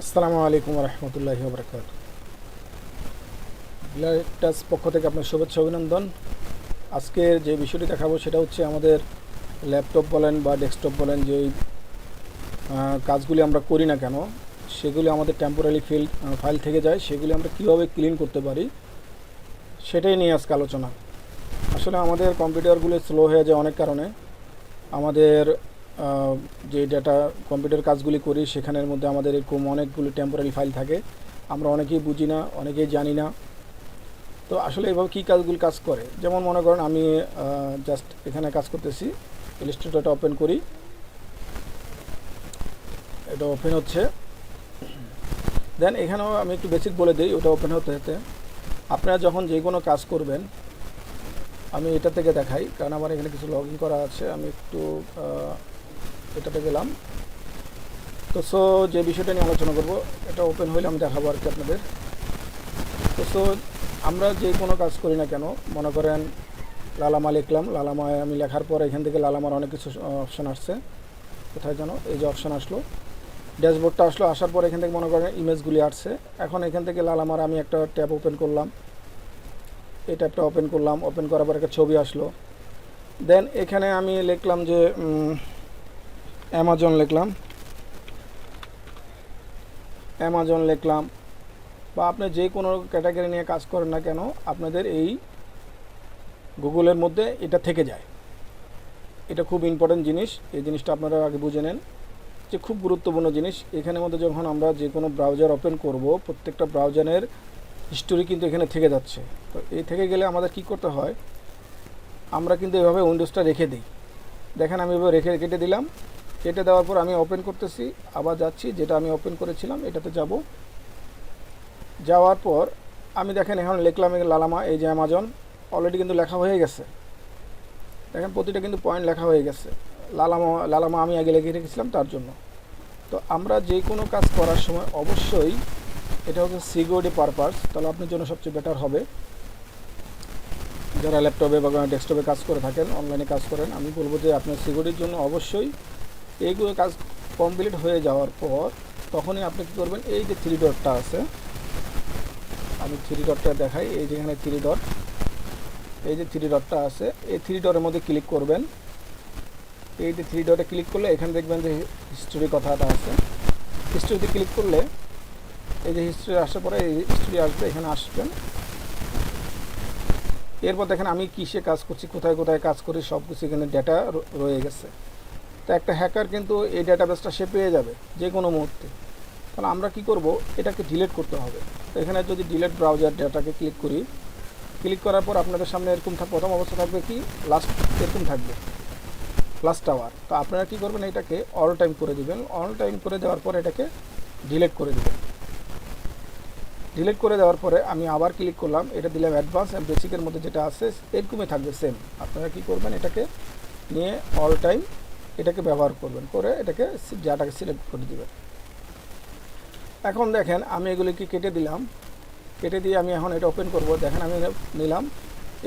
আসসালামু আলাইকুম রহমতুল্লাহি ওবরাকাত। টাচ পক্ষ থেকে আপনার শুভেচ্ছা অভিনন্দন। আজকের যে বিষয়টি দেখাবো সেটা হচ্ছে আমাদের ল্যাপটপ বলেন বা ডেস্কটপ বলেন, যে কাজগুলি আমরা করি না কেন সেগুলি আমাদের টেম্পোরারি ফাইল থেকে যায়, সেগুলি আমরা কীভাবে ক্লিন করতে পারি সেটাই নিয়ে আজকে আলোচনা। আসলে আমাদের কম্পিউটারগুলো স্লো হয়ে যায় অনেক কারণে। আমাদের যে ডাটা কম্পিউটার কাজগুলি করি সেখানের মধ্যে আমাদের এরকম অনেকগুলো টেম্পোরারি ফাইল থাকে, আমরা অনেকেই বুঝি না, অনেকেই জানি না। তো আসলে এভাবে কী কাজগুলি কাজ করে, যেমন মনে করেন আমি জাস্ট এখানে কাজ করতেছি, ইলাস্ট্রেটরটা ওপেন করি, এটা ওপেন হচ্ছে। দেন এখানেও আমি একটু বেসিক বলে দিই, ওটা ওপেন হতে হতে আপনারা যখন যে কোনো কাজ করবেন, আমি এটা থেকে দেখাই কারণ আমার এখানে কিছু লগ ইন করা আছে। আমি একটু এটাতে গেলাম। তো যে বিষয়টা নিয়ে আলোচনা করব, এটা ওপেন হইলে আমি দেখাবো আর কি আপনাদের। তো আমরা যে কোনো কাজ করি না কেন, মনে করেন লালামা লিখলাম, লালামায় আমি লেখার পর এখান থেকে লালামার অনেক কিছু অপশান আসছে। কোথায় যেন এই যে অপশান আসলো, ড্যাশবোর্ডটা আসলো, আসার পর এখান থেকে মনে করেন ইমেজগুলি আসছে। এখন এখান থেকে লালামার আমি একটা ট্যাব ওপেন করলাম, এই ট্যাবটা ওপেন করলাম, ওপেন করার পর একটা ছবি আসলো। দেন এখানে আমি লিখলাম যে অ্যামাজন লিখলাম, বা আপনি যে কোনো ক্যাটাগরি নিয়ে কাজ করেন না কেন আপনাদের এই গুগলের মধ্যে এটা থেকে যায়। এটা খুব ইম্পর্টেন্ট জিনিস, এই জিনিসটা আপনারা আগে বুঝে নেন যে খুব গুরুত্বপূর্ণ জিনিস। এখানের মধ্যে যখন আমরা যে কোনো ব্রাউজার ওপেন করব, প্রত্যেকটা ব্রাউজারের হিস্টোরি কিন্তু এখানে থেকে যাচ্ছে। তো এই থেকে গেলে আমাদের কি করতে হয়, আমরা কিন্তু এভাবে উইন্ডোজটা রেখে দিই। দেখেন আমি এভাবে কেটে দিলাম, কেটে দেওয়ার পর আমি ওপেন করতেছি, আবার যাচ্ছি, যেটা আমি ওপেন করেছিলাম এটাতে যাব। যাওয়ার পর আমি দেখেন এখন লিখলাম লালামা, এই যে অ্যামাজন অলরেডি কিন্তু লেখা হয়ে গেছে। দেখেন প্রতিটা কিন্তু পয়েন্ট লেখা হয়ে গেছে। লালামা আমি আগে লিখে রেখেছিলাম তার জন্য। তো আমরা যে কোনো কাজ করার সময় অবশ্যই, এটা হচ্ছে সিকিউরিটি পারপাস, তাহলে আপনার জন্য সবচেয়ে বেটার হবে। যারা ল্যাপটপে বা ডেস্কটপে কাজ করে থাকেন, অনলাইনে কাজ করেন, আমি বলবো যে আপনার সিকিউরিটির জন্য অবশ্যই এইগুলো কাজ কমপ্লিট হয়ে যাওয়ার পর তখনই আপনি কী করবেন, এই যে থ্রি ডটটা আছে, আমি থ্রি ডটটা দেখাই, এই যেখানে থ্রি ডট, এই যে থ্রি ডটটা আছে, এই থ্রি ডটের মধ্যে ক্লিক করবেন। এই যে থ্রি ডটে ক্লিক করলে এখানে দেখবেন যে হিস্টোরি কথাটা আছে। হিস্টোরিতে ক্লিক করলে এই যে হিস্টোরি আসার পরে এই হিস্টোরি আসবে, এখানে আসবেন। এরপর দেখেন আমি কিসে কাজ করছি, কোথায় কোথায় কাজ করি, সব কিছু এখানে ডেটা রয়ে গেছে। তো একটা হ্যাকার কিন্তু এই ডেটাবেসটা সে পেয়ে যাবে যে কোনো মুহূর্তে। তাহলে আমরা কি করব, এটাকে ডিলিট করতে হবে। তো এখানে যদি ডিলিট ব্রাউজার ডেটাকে ক্লিক করি, ক্লিক করার পর আপনাদের সামনে এরকম প্রথম অবস্থা থাকবে কি, লাস্ট এরকম থাকবে, লাস্ট টাওয়ার। তো আপনারা কী করবেন, এটাকে অল টাইম করে দেবেন। অল টাইম করে দেওয়ার পর এটাকে ডিলিট করে দেবেন। ডিলিট করে দেওয়ার পরে আমি আবার ক্লিক করলাম, এটা দিলাম অ্যাডভান্স অ্যান্ড বেসিকের মধ্যে যেটা আছে এরকমই থাকবে সেম। আপনারা কী করবেন, এটাকে নিয়ে অল টাইম এটাকে ব্যবহার করবেন, করে এটাকে ডাটাকে সিলেক্ট করে দেবেন। এখন দেখেন আমি এগুলিকে কেটে দিলাম, কেটে দিয়ে আমি এখন এটা ওপেন করব। দেখেন আমি নিলাম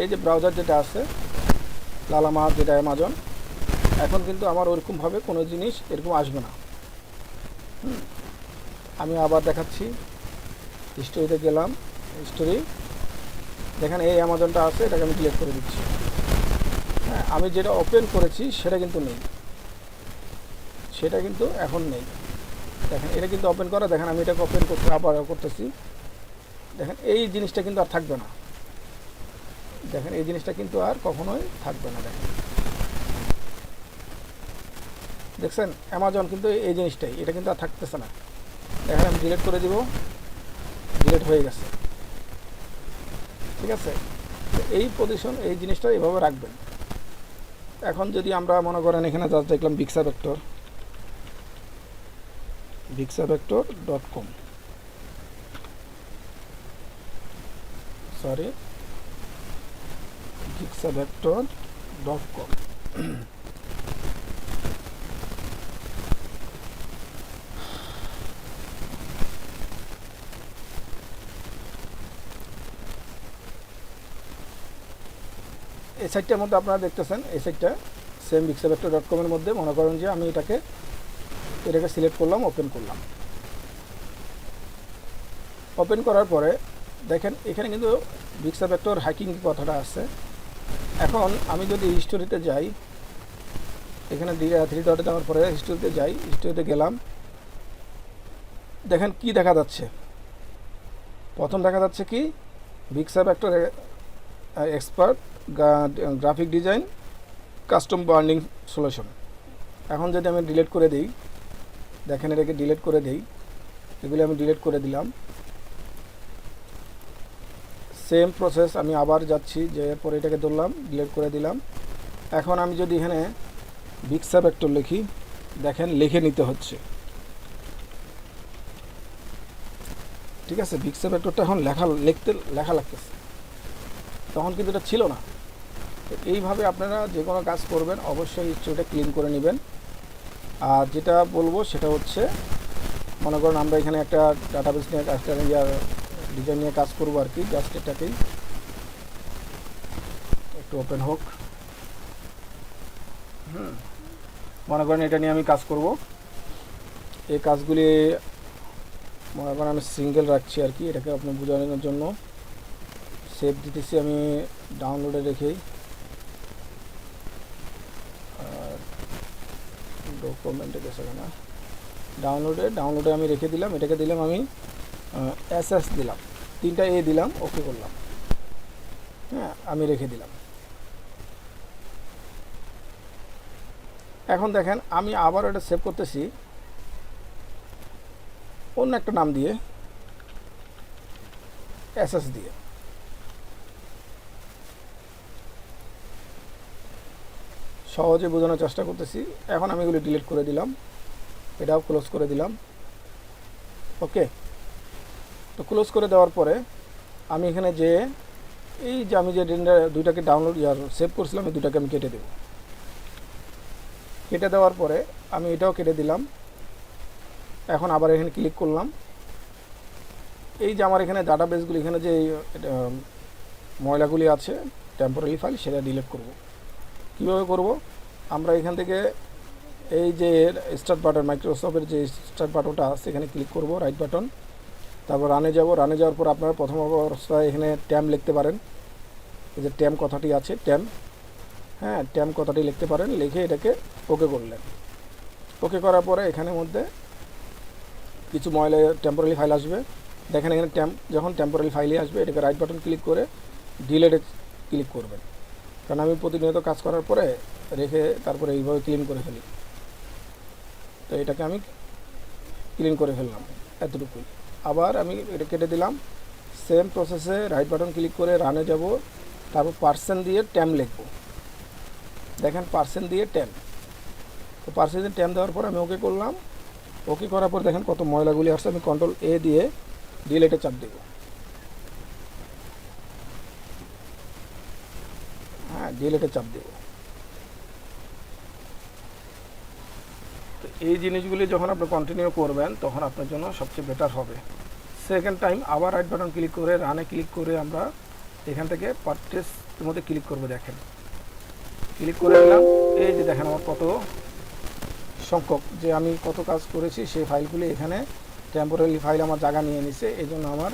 এই যে ব্রাউজার যেটা আছে লালামা, যেটা অ্যামাজন, এখন কিন্তু আমার ওরকমভাবে কোনো জিনিস এরকম আসবে না। আমি আবার দেখাচ্ছি, হিস্টোরিতে গেলাম, হিস্টোরি দেখেন এই অ্যামাজনটা আছে, এটাকে আমি ডিলিট করে দিচ্ছি। হ্যাঁ, আমি যেটা ওপেন করেছি সেটা কিন্তু নেই, সেটা কিন্তু এখন নেই। দেখেন এটা কিন্তু ওপেন করা, দেখেন আমি এটাকে ওপেন করতে আবার করতেছি, দেখেন এই জিনিসটা কিন্তু আর থাকবে না। দেখেন এই জিনিসটা কিন্তু আর কখনোই থাকবে না। দেখছেন অ্যামাজন কিন্তু এই জিনিসটাই, এটা কিন্তু আর থাকতেছে না। দেখেন আমি ডিলিট করে দিব, ডিলিট হয়ে গেছে। ঠিক আছে, তো এই পজিশন, এই জিনিসটা এভাবে রাখবেন। এখন যদি আমরা মনে করেন এখানে জাস্ট দেখলাম vixavector.com, সরি vixavector.com। এই সাইটটার মধ্যে আপনারা দেখতেছেন, এই সাইটটা সেম vixavector.com এর মধ্যে মনে করেন যে আমি এটাকে সিলেক্ট করলাম, ওপেন করলাম। ওপেন করার পরে দেখেন এখানে কিন্তু বিক্সা ভেক্টর হ্যাকিং কথাটা আছে। এখন আমি যদি হিস্টোরিতে যাই, এখানে 3 ডটে যাওয়ার পরে হিস্টোরিতে যাই, হিস্টোরিতে গেলাম, দেখেন কি দেখা যাচ্ছে। প্রথম দেখা যাচ্ছে কি বিক্সা vector expert graphic design custom branding solution. এখন যদি আমি ডিলিট করে দিই, দেখেন এটাকে ডিলিট করে দিই, এগুলি আমি ডিলিট করে দিলাম। সেম প্রসেস আমি আবার যাচ্ছি, যে এরপর এটাকে ধরলাম, ডিলিট করে দিলাম। এখন আমি যদি এখানে বিক্সা ভেক্টর লিখি, দেখেন লিখে নিতে হচ্ছে, ঠিক আছে। বিক্সা ভেক্টরটা এখন লেখা লাগতেছে, তখন কিন্তু এটা ছিল না। তো এইভাবে আপনারা যে কোনো কাজ করবেন অবশ্যই হিস্ট্রিটা ক্লিন করে নেবেন। আর যেটা বলবো সেটা হচ্ছে, মনে করেন আমরা এখানে একটা ডাটাবেস নিয়ে একটা ডিজাইন নিয়ে কাজ করবো আর কি। জাস্ট এটাকেই একটু ওপেন হোক। মনে করেন এটা নিয়ে আমি কাজ করব। এই কাজগুলি মনে করেন আমি সিঙ্গেল রাখছি আর কি, এটাকে আপনি বোঝানোর জন্য। সেভ দিতেছি আমি ডাউনলোডে রেখেই, ডকুমেন্টে গেছে না, ডাউনলোডে আমি রেখে দিলাম। এটাকে দিলাম আমি এসএস দিলাম, 3টা এ দিলাম, ওকে করলাম। হ্যাঁ, আমি রেখে দিলাম। এখন দেখেন আমি আবার এটা সেভ করতেছি অন্য একটা নাম দিয়ে, এসএস দিয়ে। সহজে বোঝানোর চেষ্টা করতেছি। এখন আমি এগুলো ডিলিট করে দিলাম, এটাও ক্লোজ করে দিলাম। ওকে, তো ক্লোজ করে দেওয়ার পরে আমি এখানে যে এই যে আমি যে দুইটাকে ডাউনলোড সেভ করছিলাম, এই দুটাকে আমি কেটে দেব। কেটে দেওয়ার পরে আমি এটাও কেটে দিলাম। এখন আবার এখানে ক্লিক করলাম। এই যে আমার এখানে ডাটাবেসগুলি, এখানে যে ময়লাগুলি আছে টেম্পোরারি ফাইল, সেটা ডিলিট করব। কীভাবে করব? আমরা এখান থেকে এই যে স্টার্ট বাটন, মাইক্রোসফটের যে স্টার্ট বাটনটা আছে, এখানে ক্লিক করব, রাইট বাটন, তারপর রানে যাব। রানে যাওয়ার পর আপনারা প্রথম অবস্থায় এখানে ট্যাম লিখতে পারেন। এই যে ট্যাম কথাটি আছে, ট্যাম, হ্যাঁ ট্যাম কথাটি লিখতে পারেন। লিখে এটাকে ওকে করলেন। ওকে করার পরে এখানের মধ্যে কিছু ময়লা টেম্পোরারি ফাইল আসবে। দেখেন এখানে যখন টেম্পোরারি ফাইলে আসবে, এটাকে রাইট বাটন ক্লিক করে ডিলিটে ক্লিক করবেন। কারণ আমি প্রতিনিয়ত কাজ করার পরে রেখে তারপরে এইভাবে ক্লিন করে ফেলি। তো এটাকে আমি ক্লিন করে ফেললাম, এতটুকুই। আবার আমি এটা কেটে দিলাম। সেম প্রসেসে রাইট বাটন ক্লিক করে রানে যাব, তারপর পার্সেন্ট দিয়ে ট্যাম লিখব। দেখেন পার্সেন্ট দিয়ে ট্যাম, তো পার্সেন্ট দিয়ে ট্যাম দেওয়ার পর আমি ওকে করলাম। ওকে করার পর দেখেন কত ময়লাগুলি আসছে। আমি কন্ট্রোল এ দিয়ে ডিলিটে চাপ দেব। হ্যাঁ, ডিলিটে চাপ দেব। তো এই জিনিসগুলি যখন আপনি কন্টিনিউ করবেন, তখন আপনার জন্য সবচেয়ে বেটার হবে। সেকেন্ড টাইম আবার রাইট বাটন ক্লিক করে রানে ক্লিক করে আমরা এখান থেকে পারচেসের মধ্যে ক্লিক করব। দেখেন ক্লিক করে দিলাম। এই যে দেখেন আমার কত সংখ্যক যে আমি কত কাজ করেছি, সেই ফাইলগুলি এখানে টেম্পোরারি ফাইল আমার জায়গা নিয়ে নিছে। এই জন্য আমার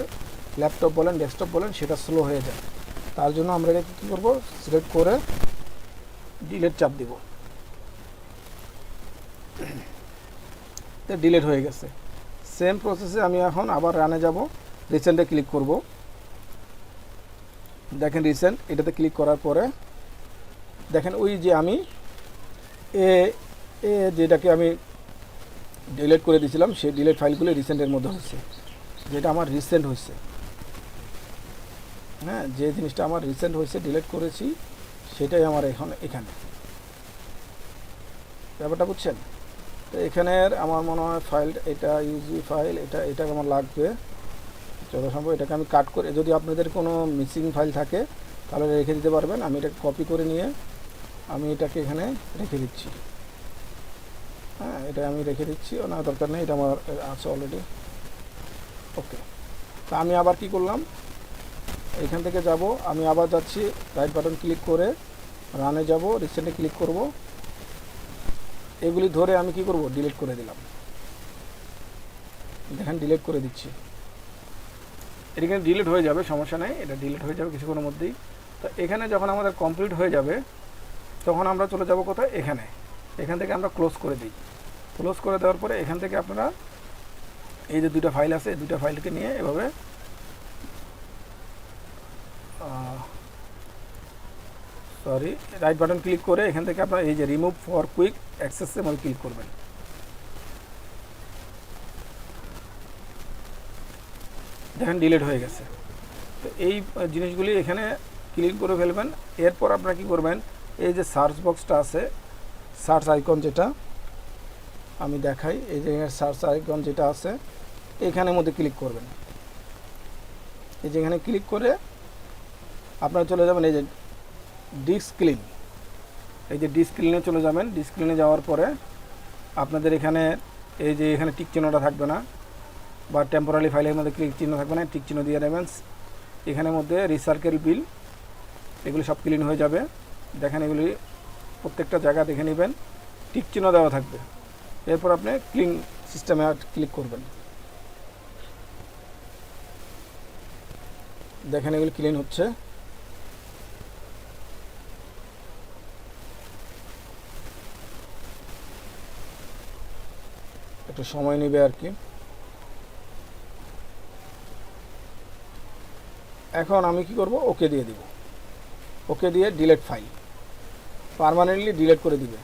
ল্যাপটপ বলেন, ডেস্কটপ বলেন, সেটা স্লো হয়ে যায়। তার জন্য আমরা এটা কী করবো, সিলেক্ট করে ডিলিট চাপ দিব। তো ডিলিট হয়ে গেছে। সেম প্রসেসে আমি এখন আবার রানে যাব, রিসেন্টে ক্লিক করব। দেখেন রিসেন্ট, এটাতে ক্লিক করার পরে দেখেন ওই যে আমি যেটাকে আমি ডিলিট করে দিয়েছিলাম, সেই ডিলিট ফাইলগুলি রিসেন্টের মধ্যে হচ্ছে, যেটা আমার রিসেন্ট হয়েছে। হ্যাঁ, যে জিনিসটা আমার রিসেন্ট হয়েছে, ডিলিট করেছি, সেটাই আমার এখানে ব্যাপারটা বুঝছেন। তো এখানের আমার মনে হয় ফাইল এটা ইউজি ফাইল, এটা আমার লাগবে যত সম্ভব। এটাকে আমি কাট করে, যদি আপনাদের কোনো মিসিং ফাইল থাকে তাহলে রেখে দিতে পারবেন। আমি এটাকে কপি করে নিয়ে আমি এটাকে এখানে রেখে দিচ্ছি। হ্যাঁ, এটা আমি রেখে দিচ্ছি, না দরকার নেই, এটা আমার আছে অলরেডি। ওকে, তো আমি আবার কি করলাম, এখান থেকে যাব, আমি আবার যাচ্ছি, রাইট বাটন ক্লিক করে রানে যাব, রিসেন্টে ক্লিক করব। এগুলি ধরে আমি কি করব, ডিলিট করে দিলাম। দেখেন ডিলিট করে দিচ্ছি। এটা কিন্তু ডিলিট হয়ে যাবে, সমস্যা নেই, এটা ডিলিট হয়ে যাবে কিছুক্ষণের মধ্যেই। তো এখানে যখন আমাদের কমপ্লিট হয়ে যাবে তখন আমরা চলে যাব কোথায়, এখান থেকে আমরা ক্লোজ করে দিই। ক্লোজ করে দেওয়ার পরে এখান থেকে আপনারা এই যে দুটো ফাইল আছে, এই দুটো ফাইলকে নিয়ে এভাবে রাইট বাটন ক্লিক করে এখান থেকে আপনারা এই যে রিমুভ ফর কুইক অ্যাক্সেসের মধ্যে ক্লিক করবেন। দেখেন ডিলিট হয়ে গেছে। তো এই জিনিসগুলি এখানে ক্লিক করে ফেলবেন। এরপর আপনারা কী করবেন, এই যে সার্চ বক্সটা আছে, সার্চ আইকন যেটা আমি দেখাই, এই যে সার্চ আইকন যেটা আছে এখানের মধ্যে ক্লিক করবেন। এই যে এখানে ক্লিক করে আপনারা চলে যাবেন এই যে ডিস্ক ক্লিন, এই যে ডিস্ক ক্লিনে চলে যাবেন। ডিস্ক ক্লিনে যাওয়ার পরে আপনাদের এখানে এই যে এখানে টিক চিহ্নটা থাকবে না, বা টেম্পোরারি ফাইলের মধ্যে ক্লিক চিহ্ন থাকবে না, টিক চিহ্ন দিয়ে নেবেন। এখানের মধ্যে রিসার্কেল বিল এগুলি সব ক্লিন হয়ে যাবে। দেখেন এগুলি প্রত্যেকটা জায়গা দেখে নেবেন, টিক চিহ্ন দেওয়া থাকবে। এরপর আপনি ক্লিন সিস্টেমে ক্লিক করবেন। দেখেন এগুলি ক্লিন হচ্ছে। একটু সময় নেবে আর কি। এখন আমি কি করব, ওকে দিয়ে দিব। ওকে দিয়ে ডিলিট ফাইল পার্মানেন্টলি ডিলিট করে দিবে।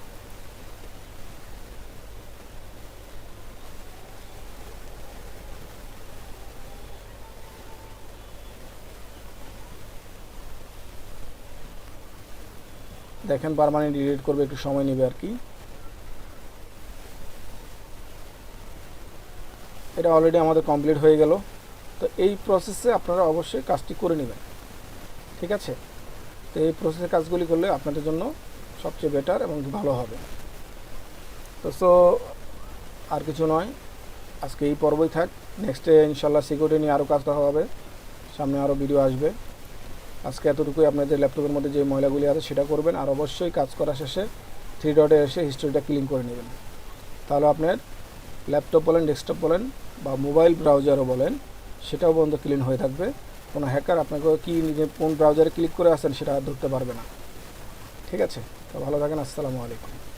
দেখেন পার্মানেন্ট ডিলিট করবে, একটু সময় নেবে আর কি। এটা অলরেডি আমাদের কমপ্লিট হয়ে গেল। তো এই প্রসেসে আপনারা অবশ্যই কাজটি করে নেবেন, ঠিক আছে? তো এই প্রসেসের কাজগুলি করলে আপনাদের জন্য সবচেয়ে বেটার এবং ভালো হবে। তো আর কিছু নয়, আজকে এই পর্বই থাক। নেক্সটে ইনশাল্লাহ সিকিউরিটি নিয়ে আরও কাজ করা হবে, সামনে আরও ভিডিও আসবে। আজকে এতটুকুই। আপনাদের ল্যাপটপের মধ্যে যে ময়লাগুলি আছে সেটা করবেন, আর অবশ্যই কাজ করা শেষে 3 ডটে এসে হিস্ট্রিটা ক্লিন করে নেবেন। তাহলে আপনার ল্যাপটপ বলেন, ডেস্কটপ বলেন, বা মোবাইল ব্রাউজারও বলেন, সেটাও বন্ধ ক্লিন হয়ে থাকবে। কোনো হ্যাকার আপনাকে কি নিজে কোন ব্রাউজারে ক্লিক করে আসেন সেটা ধরতে পারবে না, ঠিক আছে? তো ভালো থাকেন। আসসালামু আলাইকুম।